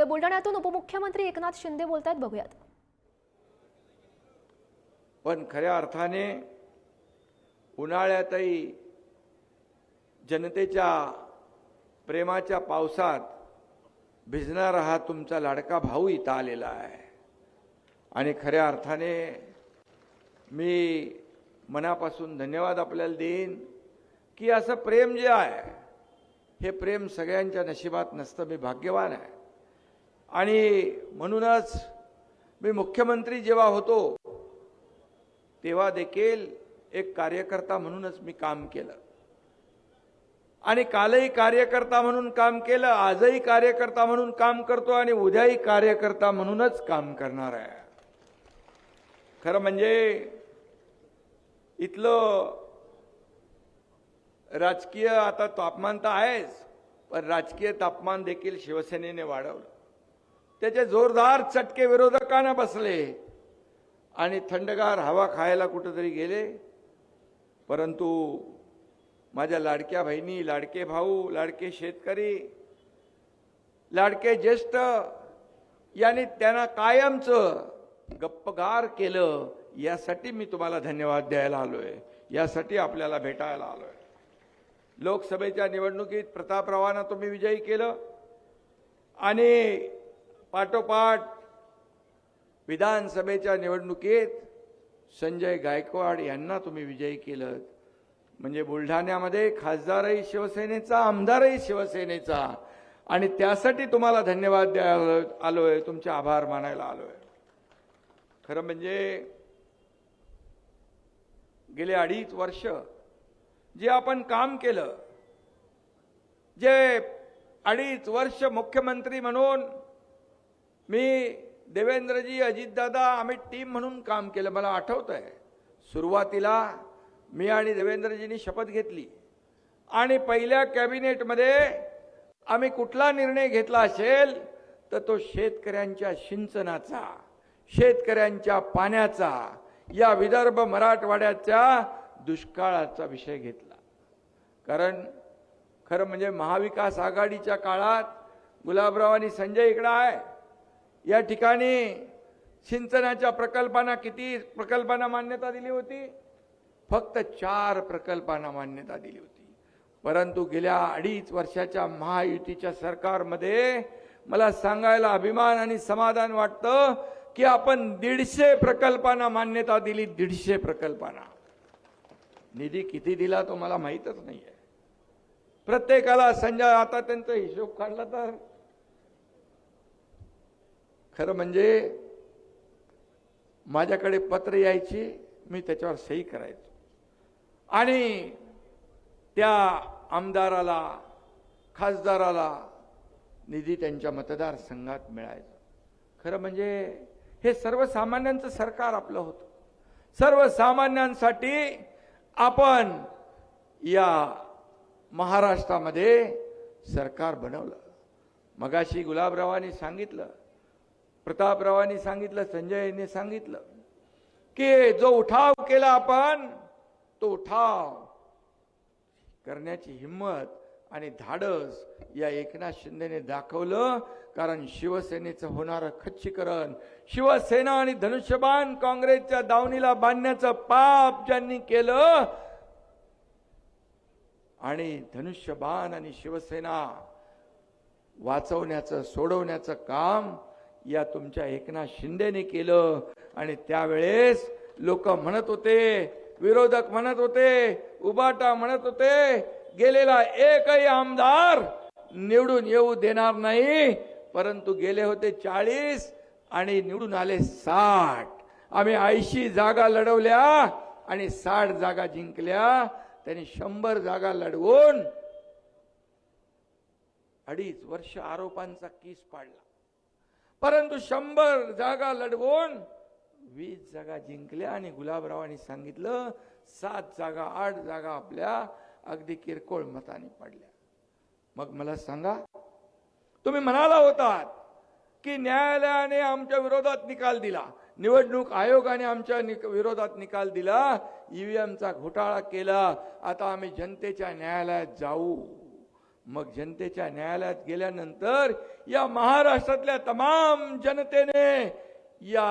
तर बुलढाण्यातून उपमुख्यमंत्री एकनाथ शिंदे बोलतायत, बघूयात। पण खऱ्या अर्थाने उन्हाळ्यातही जनतेच्या प्रेमाच्या पावसात भिजणारा हा तुमचा लाडका भाऊ इथं आलेला आहे आणि खऱ्या अर्थाने मी मनापासून धन्यवाद आपल्याला देईन की असं प्रेम जे आहे हे प्रेम सगळ्यांच्या नशिबात नसतं। मी भाग्यवान आहे आणि म्हणूनच मी मुख्यमंत्री जेव्हा होतो तेव्हा देखील एक कार्यकर्ता म्हणूनच मी काम केलं आणि कालही कार्यकर्ता म्हणून काम केलं, आजही कार्यकर्ता म्हणून काम करतो आणि उद्याही कार्यकर्ता म्हणूनच काम करणार आहे। खरं म्हणजे इथलं राजकीय आता तापमान तर आहेच, पण राजकीय तापमान देखील शिवसेनेने वाढवलं। त्याचे जोरदार चटके विरोधकांना बसले आणि थंडगार हवा खायला कुठेतरी गेले। परंतु माझ्या लाडक्या बहिणी, लाडके भाऊ, लाडके शेतकरी, लाडके ज्येष्ठ यांनी त्यांना कायमचं गप्पगार केलं। यासाठी मी तुम्हाला धन्यवाद द्यायला आलोय, यासाठी आपल्याला भेटायला आलोय। लोकसभेच्या निवडणुकीत प्रतापरावांना तुम्ही विजयी केलं आणि पाठोपाठ विधानसभेच्या निवडणुकीत संजय गायकवाड यांना तुम्ही विजयी केलं। म्हणजे बुलढाण्यामध्ये खासदारही शिवसेनेचा, आमदारही शिवसेनेचा, आणि त्यासाठी तुम्हाला धन्यवाद द्यायला आलोय, तुमचे आभार मानायला आलोय। खरं म्हणजे गेले 2.5 वर्ष जे आपण काम केलं, जे 2.5 वर्ष मुख्यमंत्री म्हणून मी देवेंद्रजी, अजितदादा, आम्ही टीम म्हणून काम केलं। मला आठवतंय सुरुवातीला मी आणि देवेंद्रजींनी शपथ घेतली आणि पहिल्या कॅबिनेटमध्ये आम्ही कुठला निर्णय घेतला असेल तर तो शेतकऱ्यांच्या सिंचनाचा, शेतकऱ्यांच्या पाण्याचा, या विदर्भ मराठवाड्याच्या दुष्काळाचा विषय घेतला। कारण खरं म्हणजे महाविकास आघाडीच्या काळात गुलाबराव आणि संजय इकडे आहे, या ठिकाणी सिंचनाच्या प्रकल्पांना किती प्रकल्पांना मान्यता दिली होती? फक्त 4 प्रकल्पांना मान्यता दिली होती। परंतु गेल्या 2.5 वर्षाच्या महायुतीच्या सरकारमध्ये मला सांगायला अभिमान आणि समाधान वाटतं की आपण 150 प्रकल्पांना मान्यता दिली। 150 प्रकल्पांना निधी किती दिला तो मला माहीतच नाहीये। प्रत्येकाला संजय आता त्यांचा हिशोब काढला तर खरं म्हणजे माझ्याकडे पत्र यायची, मी त्याच्यावर सही करायचो आणि त्या आमदाराला, खासदाराला निधी त्यांच्या मतदारसंघात मिळायचा। खरं म्हणजे हे सर्वसामान्यांचं सरकार आपलं होतं। सर्वसामान्यांसाठी आपण या महाराष्ट्रामध्ये सरकार बनवलं। मगाशी गुलाबरावांनी सांगितलं, प्रतापरावांनी सांगितलं, संजयने सांगितलं की जो उठाव केला आपण, तो उठाव करण्याची हिम्मत आणि धाडस या एकनाथ शिंदेने दाखवलं। कारण शिवसेनेचं होणारं खच्चीकरण, शिवसेना आणि धनुष्यबाण काँग्रेसच्या दावणीला बांधण्याचं पाप ज्यांनी केलं आणि धनुष्यबाण आणि शिवसेना वाचवण्याचं, सोडवण्याचं काम या तुमच्या एकनाथ शिंदेने केलं। आणि त्यावेळेस लोक म्हणत होते, विरोधक म्हणत होते, उबाटा म्हणत होते, गेलेला एकही आमदार निवडून येऊ देणार नाही। परंतु गेले होते 40 आणि निवडून आले 60। आम्ही 80 जागा लढवल्या आणि 60 जागा जिंकल्या। त्यांनी 100 जागा लढवून 2.5 वर्ष आरोपांचा कीस पाडला। परंतु 100 जागा लढवून 20 जागा जिंकल्या आणि गुलाबरावांनी सांगितलं 7 जागा, 8 जागा आपल्या अगदी किरकोळ मताने पडल्या। मग मला सांगा, तुम्ही म्हणाला होतात की न्यायालयाने आमच्या विरोधात निकाल दिला, निवडणूक आयोगाने आमच्या विरोधात निकाल दिला, ईव्हीएमचा घोटाळा केला, आता आम्ही जनतेच्या न्यायालयात जाऊ। मग जनतेच्या न्यायालयात गेल्यानंतर या महाराष्ट्रातल्या तमाम जनतेने या